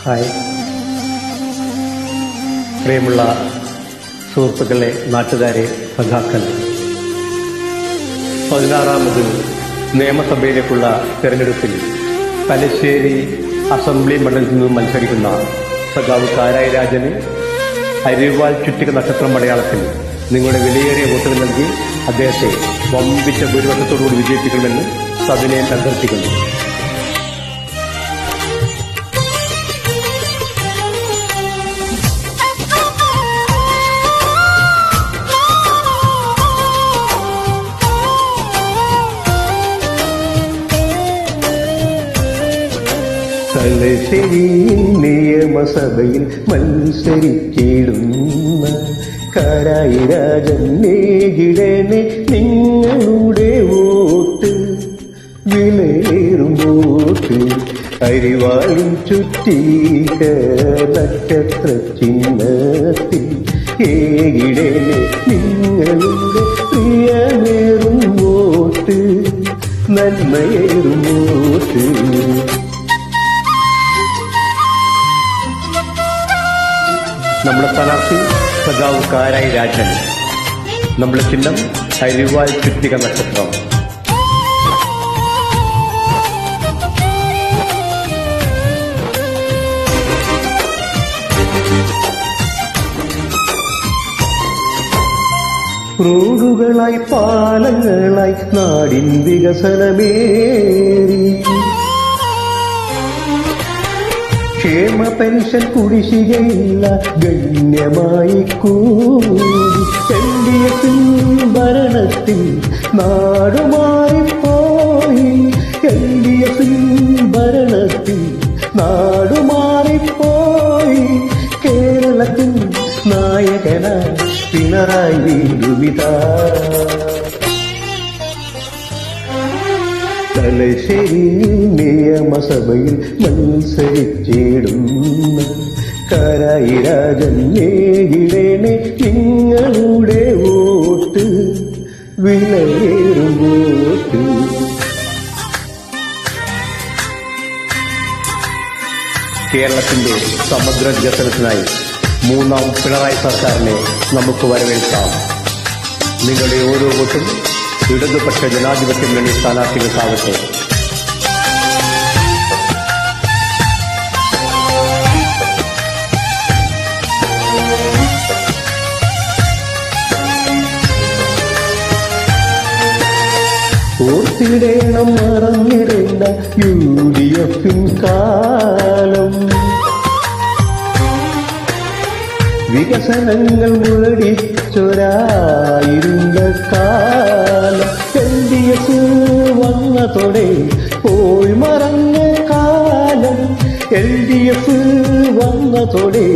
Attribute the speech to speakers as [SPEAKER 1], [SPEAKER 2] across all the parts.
[SPEAKER 1] Hi പ്രിയമുള്ള സുഹൃത്തുക്കളെ, നാട്ടുകാരെ, സഖാക്കൾ, 16ാമത് നിയമസഭയിലേക്കുള്ള തെരഞ്ഞെടുപ്പിൽ തലശ്ശേരി അസംബ്ലി മണ്ഡലത്തിൽ നിന്നും മത്സരിക്കുന്ന സഖാവ് കാരായി രാജന് അരിവാൾ ചുറ്റിക നക്ഷത്രം മലയാളത്തിൽ നിങ്ങളുടെ വിലയേറിയ വോട്ടുകൾ നൽകി അദ്ദേഹത്തെ വമ്പിച്ച ഭൂരിപക്ഷത്തോടുകൂടി വിജയിപ്പിക്കണമെന്ന് സവിനയം അഭ്യർത്ഥിക്കുന്നു.
[SPEAKER 2] തലശ്ശേരി നിയമസഭയിൽ മത്സരിച്ചിടുന്ന കാരായി രാജൻ നേകിടനെ നിങ്ങളുടെ വോട്ട്, വിലയേറും വോട്ട്. അരിവാളും ചുറ്റിക നക്ഷത്ര ചിഹ്നത്തിൽ ഏകിടനെ നിങ്ങളുടെ പ്രിയമേറും വോട്ട്, നന്മയേറും വോട്ട്.
[SPEAKER 1] നമ്മുടെ സ്ഥാനാർത്ഥി സഖാവ് കാരായി രാജൻ. നമ്മുടെ ചിഹ്നം അരിവാൾ ചുറ്റിക നക്ഷത്രം.
[SPEAKER 2] റോഡുകളായി പാലങ്ങളായി നാടിൻ വികസനമേറി, ക്ഷേമ പെൻഷൻ കുടിശ്ശികയില്ല ഗണ്യമായി കൂടി. LDF ഭരണത്തിൽ നാടുമാറിപ്പോയി, LDF ഭരണത്തിൽ നാടുമാറിപ്പോയി. കേരളത്തിൽ നായകനായി പിണറായി വീണ്ടുമിതാ. തലശ്ശേരി നിയമസഭയിൽ മത്സരിച്ചിടുന്ന കാരായി രാജൻ നേകിടനെ നിങ്ങളുടെ വോട്ട്, വിലയേറും വോട്ട്.
[SPEAKER 1] കേരളത്തിന്റെ സമഗ്ര വികസനത്തിനായി 3ാം പിണറായി സർക്കാരിനെ നമുക്ക് വരവേൽക്കാം. നിങ്ങളുടെ ഓരോ വോട്ടും ഇടതുപക്ഷ ജനാധിപത്യ മുന്നണി സ്ഥാനാർത്ഥികൾക്കാവട്ടെ.
[SPEAKER 2] ഓർത്തിടേണം, മറന്നിടേണ്ട UDF കാലം. വികസനങ്ങൾ മുരടിച്ചൊരായിരുന്ന കാലം. LDF വന്നതോടെ പോയി മറഞ്ഞ കാലം. LDF വന്നതോടെ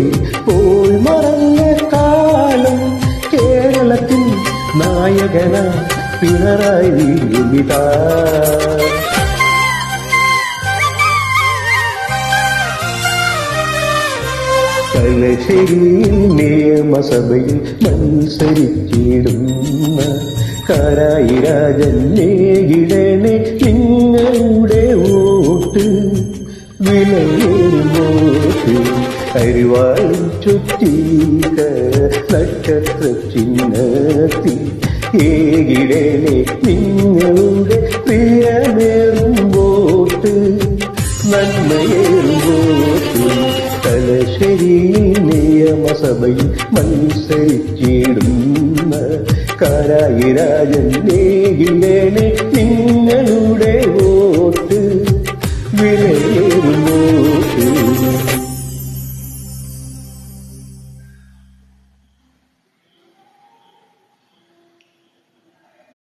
[SPEAKER 2] പോയി മറഞ്ഞ കാലം. കേരളത്തിൽ നായകന പിണറായി വീണ്ടുമിതാ. തലശ്ശേരി നിയമസഭയിൽ മത്സരിച്ചിടുന്ന കാരായി രാജൻ നേകിടനെ നിങ്ങളുടെ വോട്ട്, വിലയേറും വോട്ട്. അരിവാളും ചുറ്റിക നക്ഷത്ര ചിഹ്നത്തിൽ ഏകിടനെ നിങ്ങളുടെ പ്രിയമേറും വോട്ട്, നന്മയേറും വോട്ട്. തലശ്ശേരി നിയമസഭയിൽ മത്സരിച്ചിടുന്ന കാരായി രാജൻ നേകിടനെ